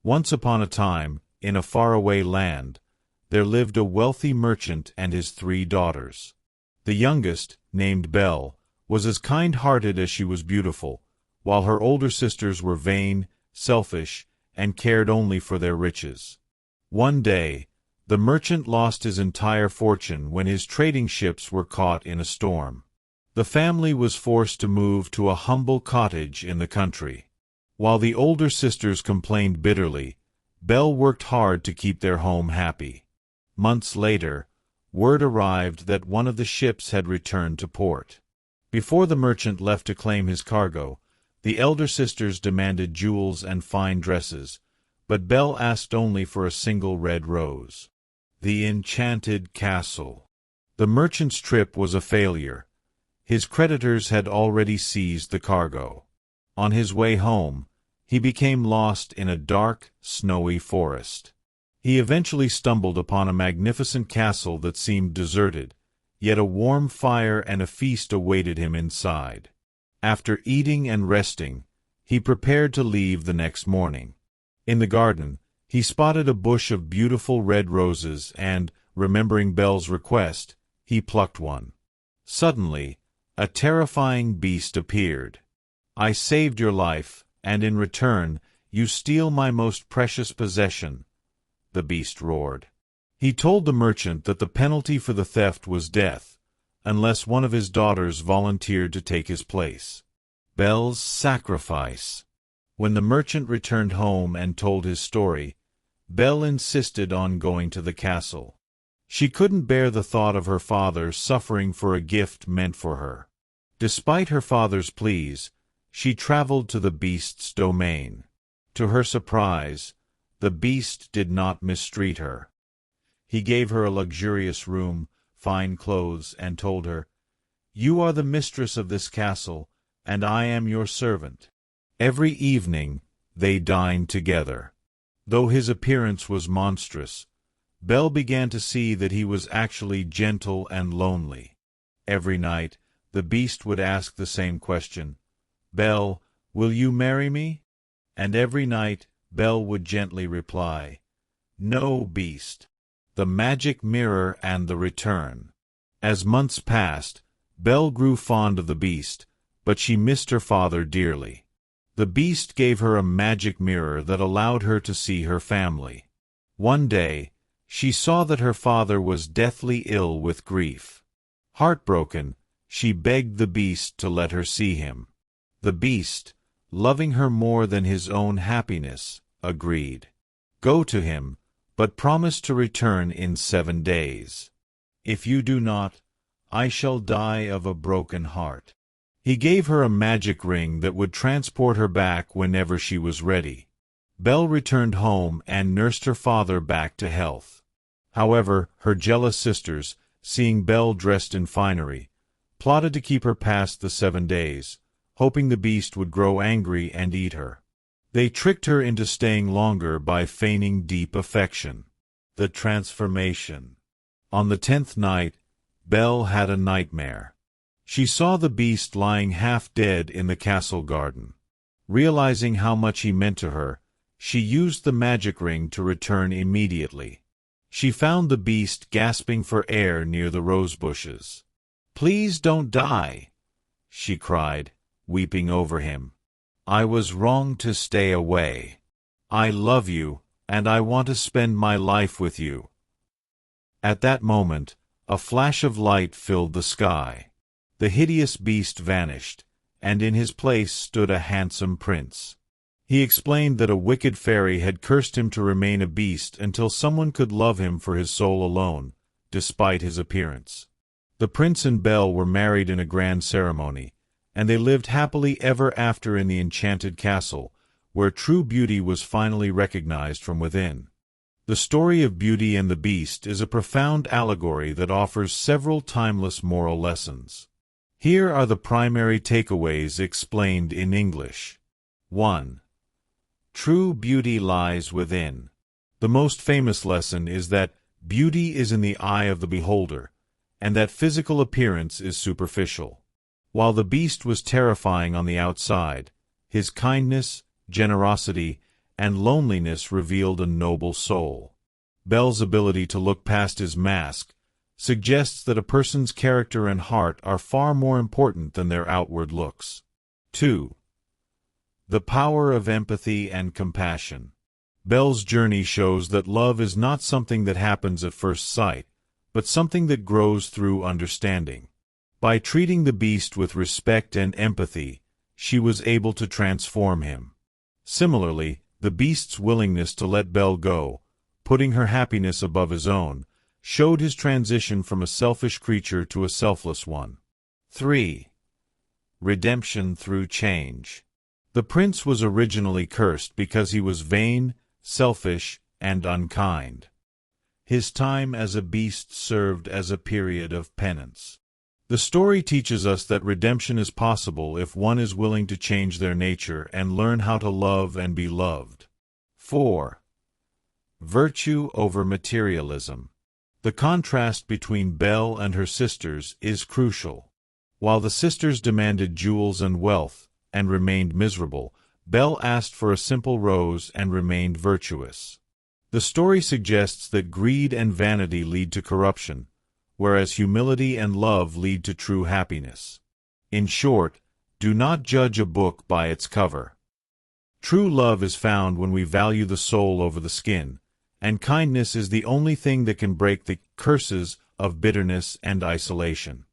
Once upon a time, in a faraway land, there lived a wealthy merchant and his 3 daughters. The youngest, named Belle, was as kind-hearted as she was beautiful, while her older sisters were vain, selfish, and cared only for their riches. One day, the merchant lost his entire fortune when his trading ships were caught in a storm. The family was forced to move to a humble cottage in the country. While the older sisters complained bitterly, Belle worked hard to keep their home happy. Months later, word arrived that one of the ships had returned to port. Before the merchant left to claim his cargo, the elder sisters demanded jewels and fine dresses, but Belle asked only for a single red rose. The enchanted castle. The merchant's trip was a failure. His creditors had already seized the cargo. On his way home, he became lost in a dark, snowy forest. He eventually stumbled upon a magnificent castle that seemed deserted, yet a warm fire and a feast awaited him inside. After eating and resting, he prepared to leave the next morning. In the garden, he spotted a bush of beautiful red roses and, remembering Belle's request, he plucked one. Suddenly, a terrifying beast appeared. "I saved your life, and in return, you steal my most precious possession," the beast roared. He told the merchant that the penalty for the theft was death, unless one of his daughters volunteered to take his place. Belle's sacrifice. When the merchant returned home and told his story, Belle insisted on going to the castle. She couldn't bear the thought of her father suffering for a gift meant for her. Despite her father's pleas, she traveled to the beast's domain. To her surprise, the beast did not mistreat her. He gave her a luxurious room, fine clothes, and told her, "You are the mistress of this castle, and I am your servant." Every evening, they dined together. Though his appearance was monstrous, Belle began to see that he was actually gentle and lonely. Every night, the beast would ask the same question, "Belle, will you marry me?" And every night, Belle would gently reply, "No, beast." The magic mirror and the return. As months passed, Belle grew fond of the beast, but she missed her father dearly. The beast gave her a magic mirror that allowed her to see her family. One day, she saw that her father was deathly ill with grief. Heartbroken, she begged the beast to let her see him. The beast, loving her more than his own happiness, agreed. "Go to him, but promise to return in 7 days. If you do not, I shall die of a broken heart." He gave her a magic ring that would transport her back whenever she was ready. Belle returned home and nursed her father back to health. However, her jealous sisters, seeing Belle dressed in finery, plotted to keep her past the 7 days, hoping the beast would grow angry and eat her. They tricked her into staying longer by feigning deep affection. The transformation. On the 10th night, Belle had a nightmare. She saw the beast lying half dead in the castle garden. Realizing how much he meant to her, she used the magic ring to return immediately. She found the beast gasping for air near the rose bushes. "Please don't die," she cried, weeping over him. "I was wrong to stay away. I love you, and I want to spend my life with you." At that moment, a flash of light filled the sky. The hideous beast vanished, and in his place stood a handsome prince. He explained that a wicked fairy had cursed him to remain a beast until someone could love him for his soul alone, despite his appearance. The prince and Belle were married in a grand ceremony, and they lived happily ever after in the enchanted castle, where true beauty was finally recognized from within. The story of Beauty and the Beast is a profound allegory that offers several timeless moral lessons. Here are the primary takeaways explained in English. 1. True beauty lies within. The most famous lesson is that beauty is in the eye of the beholder, and that physical appearance is superficial. While the beast was terrifying on the outside, his kindness, generosity, and loneliness revealed a noble soul. Belle's ability to look past his mask suggests that a person's character and heart are far more important than their outward looks. 2. The power of empathy and compassion. Belle's journey shows that love is not something that happens at first sight, but something that grows through understanding. By treating the beast with respect and empathy, she was able to transform him. Similarly, the beast's willingness to let Belle go, putting her happiness above his own, showed his transition from a selfish creature to a selfless one. 3. Redemption through change. The prince was originally cursed because he was vain, selfish, and unkind. His time as a beast served as a period of penance. The story teaches us that redemption is possible if one is willing to change their nature and learn how to love and be loved. 4. Virtue over materialism. The contrast between Belle and her sisters is crucial. While the sisters demanded jewels and wealth and remained miserable, Belle asked for a simple rose and remained virtuous. The story suggests that greed and vanity lead to corruption, whereas humility and love lead to true happiness. In short, do not judge a book by its cover. True love is found when we value the soul over the skin, and kindness is the only thing that can break the curses of bitterness and isolation.